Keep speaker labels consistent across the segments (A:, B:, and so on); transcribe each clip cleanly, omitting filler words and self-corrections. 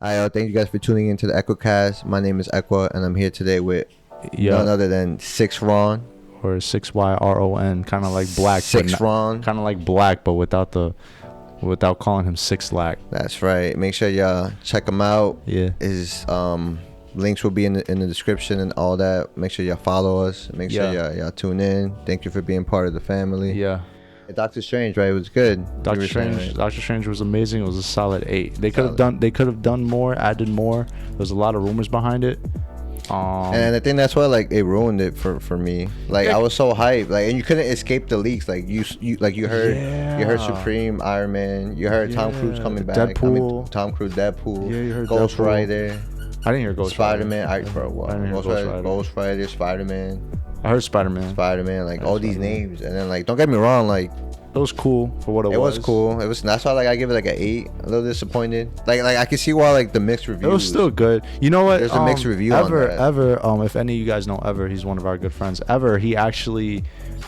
A: Hi, thank you guys for tuning into the EQUAcast. My name is Equa, and I'm here today with none other than Six Ron.
B: Or 6YRON, kind of like black.
A: Six Ron.
B: Kind of like black, but without calling him Six Lack.
A: That's right. Make sure y'all check him out.
B: Yeah.
A: His links will be in the description and all that. Make sure y'all follow us. Make sure y'all tune in. Thank you for being part of the family.
B: Yeah.
A: Dr.Strange, right? It was good.
B: Dr. Strange was amazing. It was a solid 8. They could have done more, added more. There's a lot of rumors behind it.
A: And I think that's why it ruined it for me. I was so hyped, and you couldn't escape the leaks. You heard Supreme, Iron Man, you heard Tom Cruise coming back,
B: Deadpool.
A: Tom Cruise, Deadpool,
B: yeah, you heard
A: Ghost
B: Deadpool.
A: Rider.
B: I didn't hear Ghost
A: Spider-Man.
B: Rider.
A: Ghost Rider, Spider-Man.
B: I heard Spider-Man.
A: All these names, and then don't get me wrong,
B: it was cool for what it was.
A: It was cool. It was. That's why I give it an 8. A little disappointed. I can see why the mixed reviews.
B: It was still good. You know what?
A: There's a mixed review
B: Ever,
A: on that.
B: If any of you guys know Ever, he's one of our good friends. Ever, he actually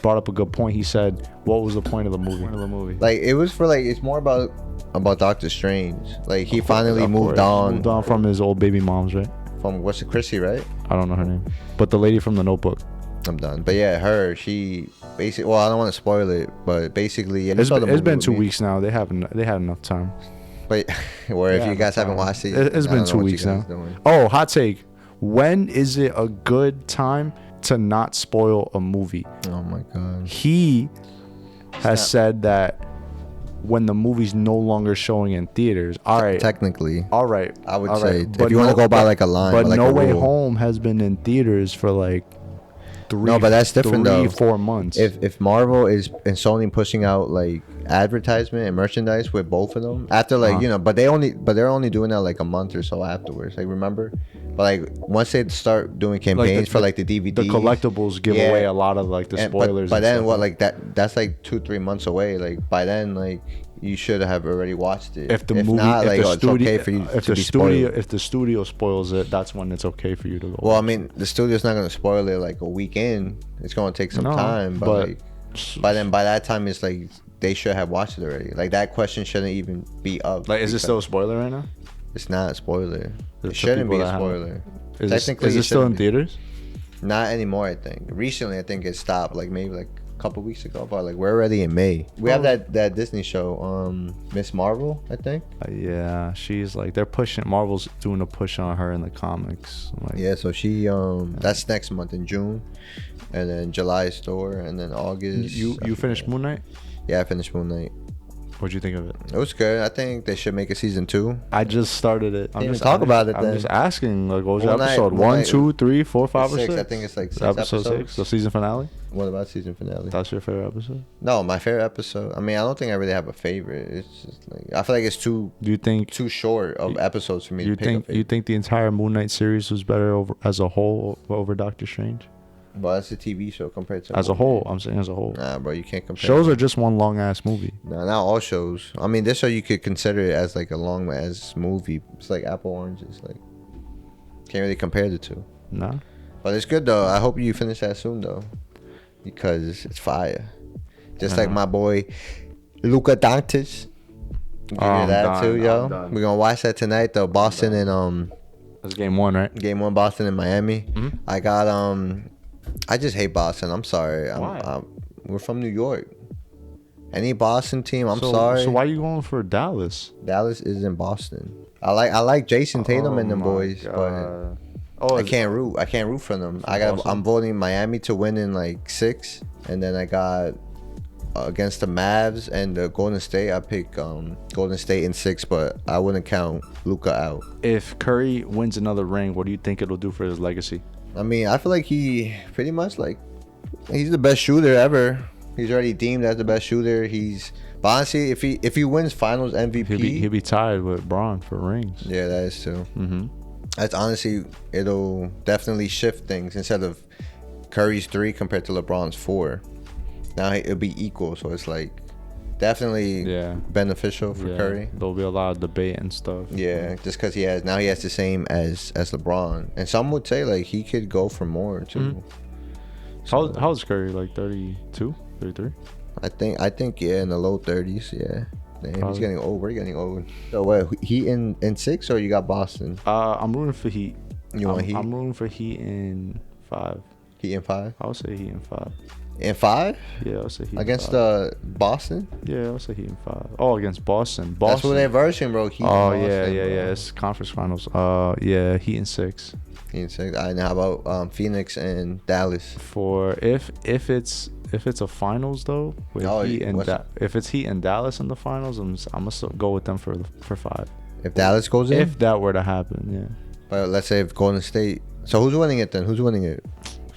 B: brought up a good point. He said, "What was the point of the movie?"
A: It was for it's more about Doctor Strange. He finally moved on.
B: Moved on from his old baby moms, right?
A: From Chrissy, right?
B: I don't know her name, but the lady from The Notebook.
A: I'm done. But yeah, she basically. Well, I don't want to spoil it, but basically,
B: it's been 2 weeks now. They had enough time.
A: But if you guys haven't watched it,
B: it's been 2 weeks now. Oh, hot take. When is it a good time to not spoil a movie?
A: Oh my god.
B: He has said that when the movie's no longer showing in theaters. All right.
A: Technically.
B: All right.
A: I would say if you want to go by a line,
B: but No Way Home has been in theaters for 3
A: but that's different
B: 4 months.
A: If Marvel and Sony pushing out advertisement and merchandise with both of them after but they're only doing that a month or so afterwards. Remember, but once they start doing campaigns for the DVDs,
B: the collectibles give away a lot of the spoilers.
A: But then that's 2-3 months away. By then you should have already watched it.
B: If the
A: if
B: movie,
A: not,
B: if the studio,
A: it's okay for you
B: if
A: to
B: the
A: be
B: studio,
A: spoiled.
B: if the studio spoils it, that's when it's okay for you to go.
A: Well, I mean, the studio's not gonna spoil it a week in. It's gonna take some time, but by that time, it's they should have watched it already. That question shouldn't even be up.
B: Is it still a spoiler right now?
A: It's not a spoiler. It shouldn't be a spoiler.
B: Technically, is it still in theaters?
A: Not anymore. I think recently, it stopped. Maybe a couple weeks ago, but we're already in May. We have that Disney show, Miss Marvel, I think.
B: Yeah, she's they're pushing. Marvel's doing a push on her in the comics.
A: Yeah, so she that's next month in June, and then July is Thor, and then August.
B: You finished Moon Knight?
A: Yeah, I finished Moon Knight.
B: What'd you think of it?
A: It was good. I think they should make a season 2.
B: I just started it. I'm just asking. What was your episode? 1, 2, 3, 4, 5, or 6?
A: I think it's 6
B: episode
A: episodes.
B: 6. The season finale.
A: What about season finale?
B: That's your favorite episode?
A: No, my favorite episode. I mean, I don't think I really have a favorite. It's just I feel it's too.
B: Do you think
A: too short of episodes for me to pick a favorite?
B: You think the entire Moon Knight series was better as a whole over Doctor Strange?
A: But that's a TV show compared to
B: as a whole. I'm saying as a whole.
A: Nah, bro, you can't compare.
B: Shows are just one long ass movie.
A: Nah, not all shows. I mean, this show you could consider it as a long ass movie. It's like apple oranges. Can't really compare the two.
B: Nah.
A: But it's good though. I hope you finish that soon though, because it's fire. Just like my boy Luka Doncic. Give you that too, yo. We're gonna watch that tonight though. Boston and
B: That's game 1, right?
A: Game 1, Boston and Miami.
B: Mm-hmm.
A: I got I just hate Boston. I'm sorry.
B: Why?
A: We're from New York. Any Boston team, I'm sorry.
B: So why are you going for Dallas?
A: Dallas is in Boston. I like Jason Tatum and them boys, but I can't root. I can't root for them. I'm voting Miami to win in 6, and then I got against the Mavs and the Golden State. I pick Golden State in 6, but I wouldn't count Luka out.
B: If Curry wins another ring, what do you think it'll do for his legacy?
A: I mean, I feel he pretty much he's the best shooter ever. He's already deemed as the best shooter. But honestly, if he wins Finals MVP,
B: he'll be tied with Bron for rings.
A: Yeah, that is true.
B: Mm-hmm.
A: That's honestly, it'll definitely shift things. Instead of Curry's 3 compared to LeBron's 4, now it'll be equal. So it's definitely beneficial for Curry.
B: There'll be a lot of debate and stuff.
A: Yeah, just because he has the same as LeBron, and some would say he could go for more too.
B: Mm-hmm. So, how's Curry? 32, 33?
A: I think in the low 30s. Yeah. Damn, he's getting old. We're getting old. So what? Heat in 6 or you got Boston?
B: I'm rooting for Heat.
A: You want Heat?
B: I'm rooting for Heat in 5.
A: Heat in 5?
B: I would say Heat in 5.
A: In 5?
B: Yeah, I would say Heat
A: against
B: in 5.
A: Boston?
B: Yeah, I would say Heat in 5. Oh, against Boston.
A: That's what they're versing, bro. Heat
B: oh,
A: Boston,
B: yeah. It's conference finals. Yeah, Heat in 6.
A: Heat in 6. All right, now how about Phoenix and Dallas?
B: For if it's a finals though, with Heat and if it's Heat and Dallas in the finals, I'm gonna go with them for 5.
A: If Dallas goes in?
B: If that were to happen, yeah.
A: But let's say if Golden State. So who's winning it then? Who's winning it?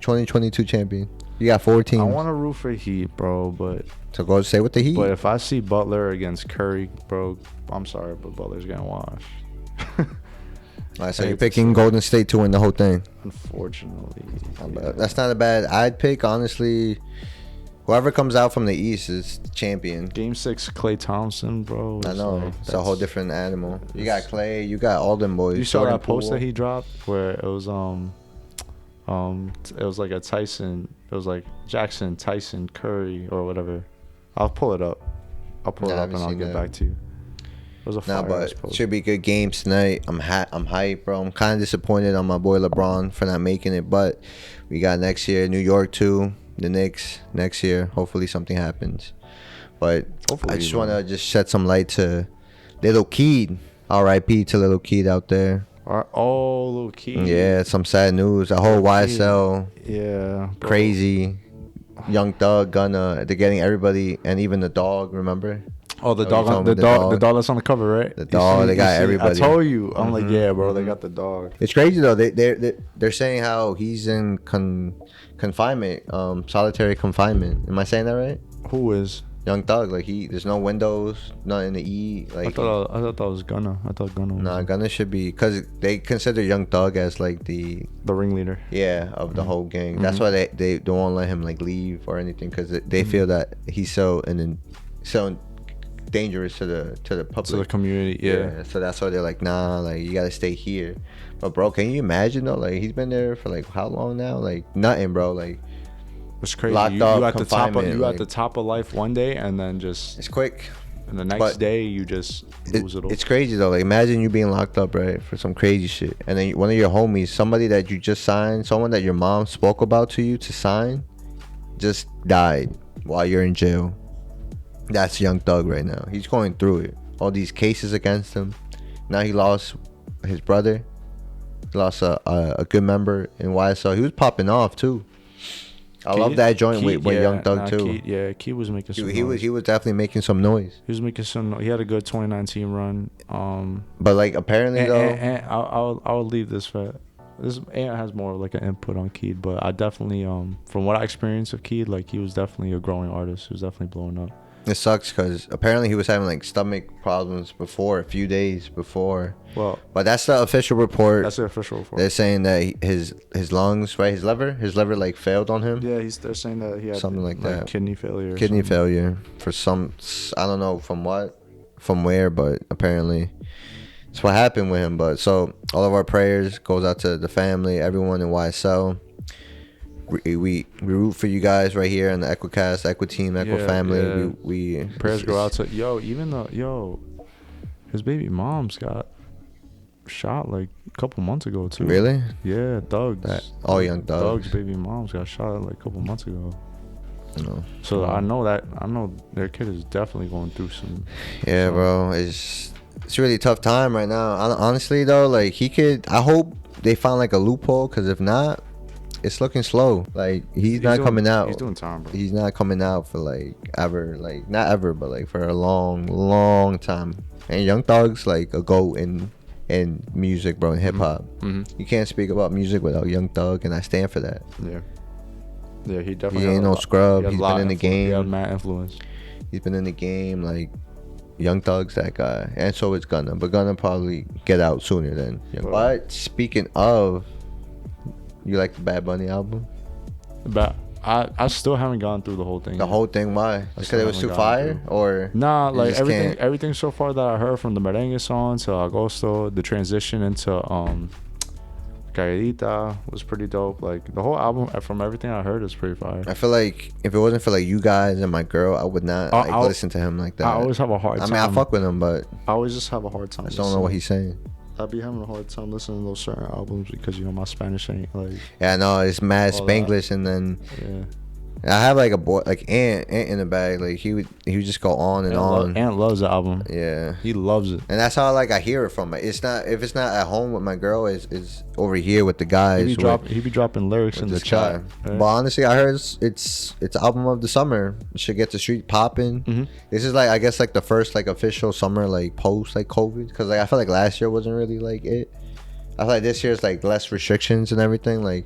A: 2022 champion. You got 4 teams.
B: I want to root for Heat, bro, but
A: so Golden State with the Heat.
B: But if I see Butler against Curry, bro, I'm sorry, but Butler's getting washed.
A: All right, so you're picking Golden State to win the whole thing.
B: Unfortunately,
A: that's not a bad. I'd pick honestly. Whoever comes out from the East is the champion.
B: Game 6, Klay Thompson, bro.
A: I know. Like, it's a whole different animal. You got Klay. You got all them boys.
B: You saw that post that he dropped where it was like a Tyson. It was like Jackson, Tyson, Curry, or whatever. I'll pull it up. And I'll get back to you. It was a fire
A: but
B: post.
A: Should be good games tonight. I'm hyped, bro. I'm kind of disappointed on my boy LeBron for not making it, but we got next year New York too. The Knicks next year. Hopefully something happens. But I just want to just shed some light to Little Keed. R.I.P. to Little Keed out there.
B: Little Keed.
A: Yeah, some sad news. The whole YSL.
B: Yeah.
A: Bro. Crazy. Young Thug, Gunna. They're getting everybody, and even the dog. Remember?
B: Oh, the dog that's on the cover, right?
A: The dog. They got everybody.
B: I told you. I'm like, yeah, bro. They got the dog.
A: It's crazy though. They're saying how he's in confinement, solitary confinement. Am I saying that right?
B: Who is?
A: Young Thug. Like there's no windows, nothing to eat. Like
B: I thought that was Gunna. I thought Gunna.
A: Nah, Gunna should be, because they consider Young Thug as like the
B: ringleader.
A: Yeah, of the whole gang. That's why they don't want to let him like leave or anything, because they feel that he's so dangerous to the public,
B: to the community. Yeah.
A: So that's why they're like, nah, like you gotta stay here. But bro, can you imagine though? Like he's been there for like how long now? Like nothing, bro. Like
B: it's crazy.
A: Locked
B: you
A: up,
B: at the top of at the top of life one day, and then just
A: it's quick.
B: And the next day you just lose it all.
A: It's crazy though. Like imagine you being locked up, right, for some crazy shit, and then one of your homies, somebody that you just signed, someone that your mom spoke about to you to sign, just died while you're in jail. That's Young Thug right now. He's going through it. All these cases against him. Now he lost his brother. He lost a good member in YSL. He was popping off too. I love that joint with Young Thug too.
B: Key was making some
A: noise. He was definitely making some noise.
B: He was making some. He had a good 2019 run.
A: But like apparently though,
B: and I'll leave this for. This Ant has more of like an input on Keed, but I definitely from what I experienced of Keed, like he was definitely a growing artist. He was definitely blowing up.
A: It sucks because apparently he was having like stomach problems before, a few days before.
B: Well,
A: but that's the official report.
B: That's the official report.
A: They're saying that his lungs, right, his liver like failed on him.
B: Yeah, they're saying that he had
A: something like that,
B: kidney failure.
A: Kidney failure for some, I don't know from where, but apparently it's what happened with him. But so all of our prayers goes out to the family, everyone in YSL. We root for you guys right here in the EquiCast, Team, family.
B: Yeah.
A: We
B: prayers go out to his baby mom's got shot like a couple months ago too.
A: Really?
B: Yeah, Doug's.
A: Young Doug.
B: Doug's baby mom's got shot like a couple months ago.
A: No.
B: So I know their kid is definitely going through some.
A: Yeah, bro. It's a really tough time right now. Honestly though, like I hope they found like a loophole, because if not, it's looking slow. Like he's not coming out.
B: He's doing time, bro.
A: He's not coming out for like ever, like not ever, but like for a long time. And Young Thug's like a GOAT in music, bro, in hip hop. Mm-hmm. You can't speak about music without Young Thug, and I stand for that.
B: Yeah, he definitely.
A: He ain't no scrub. He's been in the game.
B: He had mad influence.
A: He's been in the game. Like Young Thug's that guy, and so is Gunna. But Gunna probably get out sooner than Young. But speaking of. You like the Bad Bunny album?
B: But I still haven't gone through the whole thing.
A: The whole thing? Why? Just because it was too fire? Or
B: nah, like everything so far that I heard, from the merengue song to Agosto, the transition into Caerita was pretty dope. Like the whole album, from everything I heard, is pretty fire.
A: I feel like if it wasn't for like you guys and my girl, I would not listen to him like that.
B: I always have a hard time.
A: I mean, I fuck with him, but
B: I always just have a hard time.
A: I just don't know what he's saying.
B: I'd be having a hard time listening to those certain albums because my Spanish ain't like.
A: Yeah, no, it's mad Spanglish, and then I have like a boy like Ant in the bag. Like he would just go on and on.
B: Ant loves the album.
A: Yeah,
B: he loves it,
A: and that's how I hear it from. It's not if it's not at home with my girl. It's over here with the guys.
B: He be dropping lyrics in the chat.
A: Right? But honestly, I heard it's album of the summer. It should get the street popping. Mm-hmm. This is like I guess like the first like official summer like post like COVID, because like I feel like last year wasn't really like it. I feel like this year's like less restrictions and everything. Like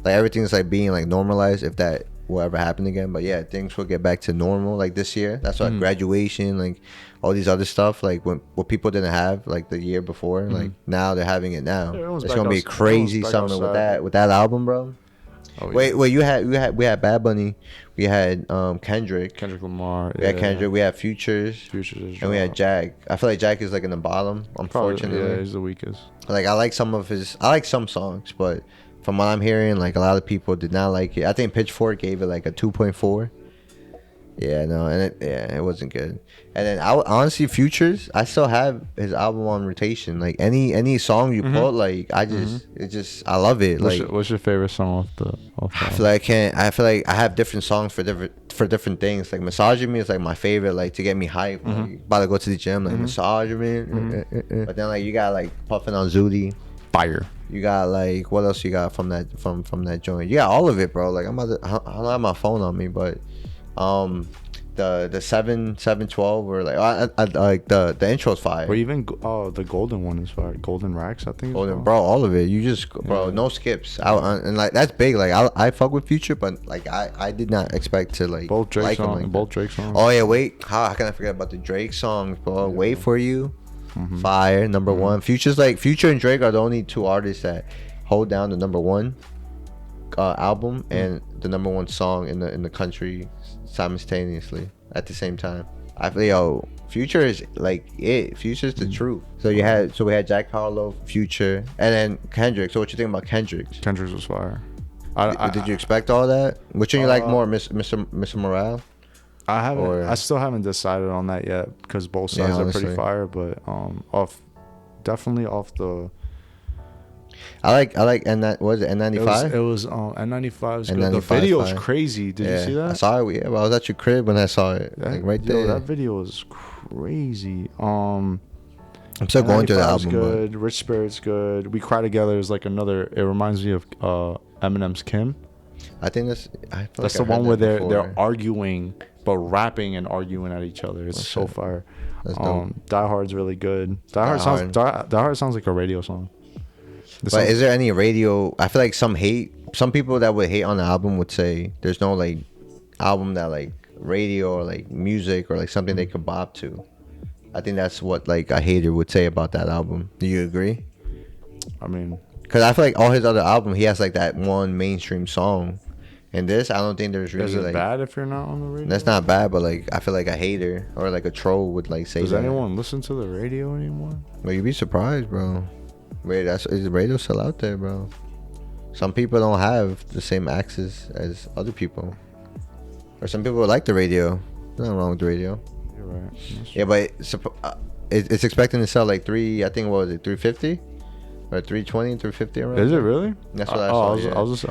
A: everything's like being like normalized, if that will ever happen again. But yeah, things will get back to normal like this year. That's why graduation, like all these other stuff, like what people didn't have like the year before, like now they're having it now. It's gonna be a crazy summer with that album, bro. Oh, yeah. Wait, we had Bad Bunny, we had Kendrick
B: Lamar,
A: we had Kendrick, we had Futures, and we had Jack. I feel like Jack is like in the bottom, unfortunately.
B: Probably, yeah, he's the weakest.
A: Like I like some songs, but from what I'm hearing, like a lot of people did not like it. I think Pitchfork gave it like a 2.4. Yeah, no, and it wasn't good. And then honestly, Futures, I still have his album on rotation. Like any song you put, like I love it.
B: What's your favorite song off the
A: I feel like I have different songs for different things. Like Massaging Me is like my favorite, like to get me hyped. Like, about to go to the gym, like Massaging Me. But then like you got like Puffin' on Zooty.
B: Fire.
A: You got like what else you got from that joint? You got all of it, bro. Like I don't have my phone on me, but the 712 or like I like the intro's fire.
B: Or even the golden one is fire. Golden Racks, I think.
A: Golden, bro, all of it. You just no skips. And like that's big. Like I fuck with Future, but like I did not expect to like
B: both Drake
A: like
B: songs.
A: Like
B: both Drake songs.
A: Oh yeah, wait. How can I forget about the Drake songs, bro? Yeah. Wait for You, fire, number one. Future and Drake are the only two artists that hold down the number one album and the number one song in the country simultaneously at the same time. I feel Future is like it. Future's the truth. So we had Jack Harlow, Future, and then Kendrick. So what you think about Kendrick's?
B: Kendrick's was fire.
A: Did you expect all that? Which one you like more, Mr. Morale?
B: I haven't. I still haven't decided on that yet because both sides are pretty fire. But definitely off the.
A: I like and that was it N95.
B: It was N95. Was good. The video's crazy. Did you see that?
A: I saw it. Yeah, well, I was at your crib when I saw it. Like right there.
B: That video was crazy.
A: I'm still going through the album.
B: Good. Rich Spirit's good. We Cry Together is like another. It reminds me of Eminem's Kim.
A: I think that's
B: the one where they're arguing but rapping and arguing at each other. It's so fire. Die Hard's really good. Die Hard sounds like a radio song.
A: But is there any radio? I feel like some people that would hate on the album would say there's no like album that like radio or like music or like something they could bop to. I think that's what like a hater would say about that album. Do you agree?
B: I mean,
A: because I feel like all his other album, he has like that one mainstream song. And this, I don't think there's really.
B: Is it
A: like
B: bad if you're not on the radio?
A: That's not bad, but like I feel like a hater or like a troll would like say.
B: Does anyone listen to the radio anymore?
A: Well, you'd be surprised, bro. Wait, is the radio still out there, bro? Some people don't have the same access as other people, or some people like the radio. Nothing wrong with the radio.
B: You're right.
A: Yeah, but it's expecting to sell like 350 or 320, 350 around.
B: Is it really?
A: That's what I saw.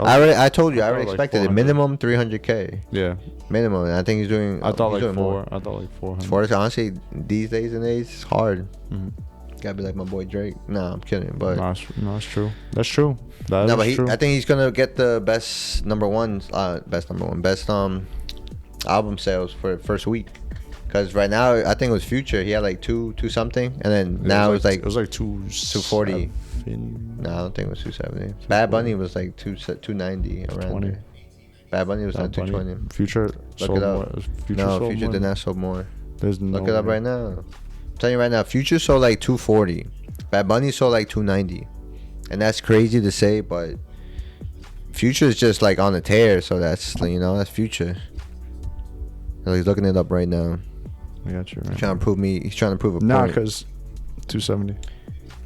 A: I told you. I already expected it. Minimum 300K.
B: Yeah.
A: Minimum. And I think he's doing.
B: I thought like more. I thought like 400.
A: Honestly, these days and age, it's hard. Gotta be like my boy Drake. Nah, I'm kidding, but
B: no, it's true. That's true.
A: But I think he's gonna get the best album sales for the first week. Cause right now I think it was Future. He had like two something, and then now it was like 240. No, I don't think it was 270. Bad Bunny was like 290 around there. Bad Bunny was like 220.
B: Future.
A: Look it up. Future did not sell more. Look it up right now. I'm telling you right now, Future sold like 240. Bad Bunny sold like 290. And that's crazy to say, but Future is just like on the tear, so that's that's Future. He's looking it up right now.
B: I got you. Right.
A: He's trying to prove a point.
B: Nah, because 270.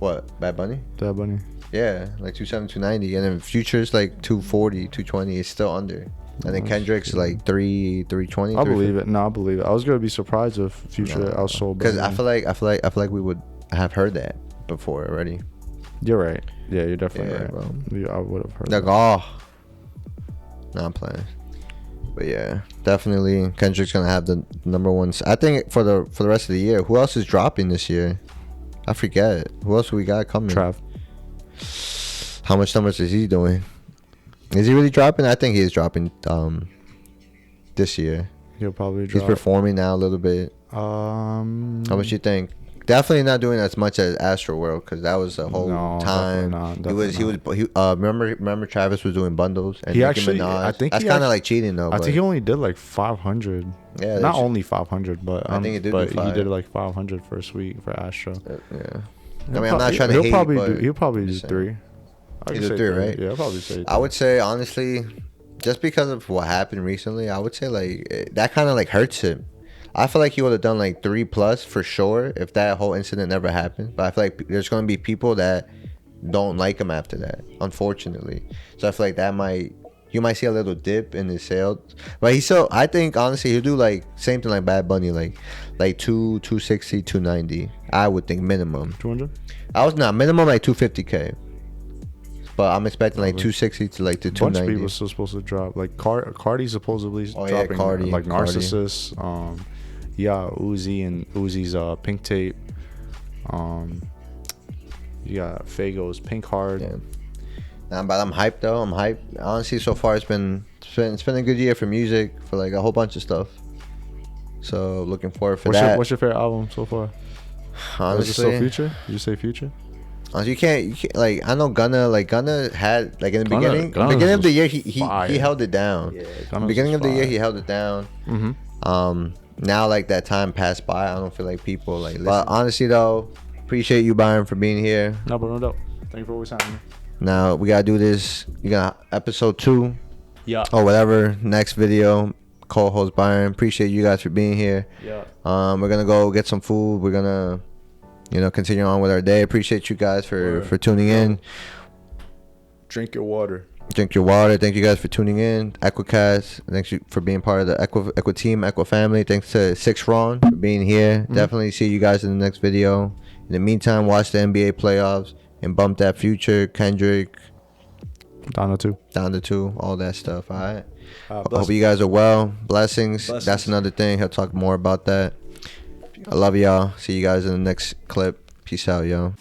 A: What? Bad Bunny?
B: Bad Bunny.
A: Yeah, like 270, 290, and then Future's like 240, 220. It's still under. And then Kendrick's like 320.
B: I believe it. No, I believe it. I was gonna be surprised if Future outsold.
A: Because I feel like we would have heard that before already.
B: You're right. Yeah, you're definitely right,
A: bro.
B: Yeah, I would have heard.
A: Like, oh, no, I'm playing. But yeah, definitely Kendrick's gonna have the number one. I think for the rest of the year. Who else is dropping this year? I forget. Who else we got coming?
B: Trav.
A: How much numbers is he doing? Is he really dropping? I think he is dropping this year.
B: He'll probably drop.
A: He's performing now a little bit. How much you think? Definitely not doing as much as Astro World, because that was a whole time. Remember Travis was doing bundles, and
B: he
A: Nicki
B: actually,
A: Minaj.
B: I think
A: that's kind of like cheating though.
B: I think he only did like 500.
A: Yeah,
B: not only 500, but
A: I think he did.
B: But he did like 500 first week for Astro.
A: Yeah. I mean, I'm not trying to hate,
B: he'll probably do 3.
A: He'll do 3, right?
B: Yeah, I'll probably say 3.
A: I would say honestly, just because of what happened recently, I would say like that kind of like hurts him. I feel like he would have done like 3+ for sure if that whole incident never happened. But I feel like there's going to be people that don't like him after that, unfortunately. So I feel like you might see a little dip in his sales. But I think honestly he'll do like same thing like Bad Bunny, like 260, 290. I would think minimum.
B: 200?
A: I was not minimum like 250K. But I'm expecting like 260 to like the 290.
B: A bunch of people still supposed to drop. Like Cardi's supposlly dropping.
A: Cardi,
B: like Narcissus. Yeah, Uzi and Uzi's Pink Tape. You got Fago's Pink Heart.
A: Yeah. But I'm hyped though. I'm hyped. Honestly, so far it's been a good year for music, for like a whole bunch of stuff. So looking forward for that.
B: What's your favorite album so far?
A: Honestly,
B: is it still Future? Did you say Future?
A: You can't like, I know Gunna had like in the beginning of the year he held it down. Yeah, beginning of the year he held it down. Mm-hmm. Now like that time passed by, I don't feel like people like listen. But honestly though, appreciate you, Byron, for being here.
B: No, but no doubt. Thank you for always having me.
A: Now we gotta do this. You got episode 2.
B: Yeah.
A: Or whatever. Next video. Co-host Byron. Appreciate you guys for being here.
B: Yeah.
A: We're gonna go get some food. We're gonna continue on with our day. Appreciate you guys for tuning in.
B: Drink your water.
A: Drink your water. Thank you guys for tuning in. EQUACast. Thanks you for being part of the Equa team, Equa family. Thanks to 6 Ron for being here. Mm-hmm. Definitely see you guys in the next video. In the meantime, watch the NBA playoffs and bump that Future, Kendrick.
B: Down to 2.
A: All that stuff. All right. Hope you guys are well. Blessings. That's another thing. He'll talk more about that. I love y'all. See you guys in the next clip. Peace out, y'all.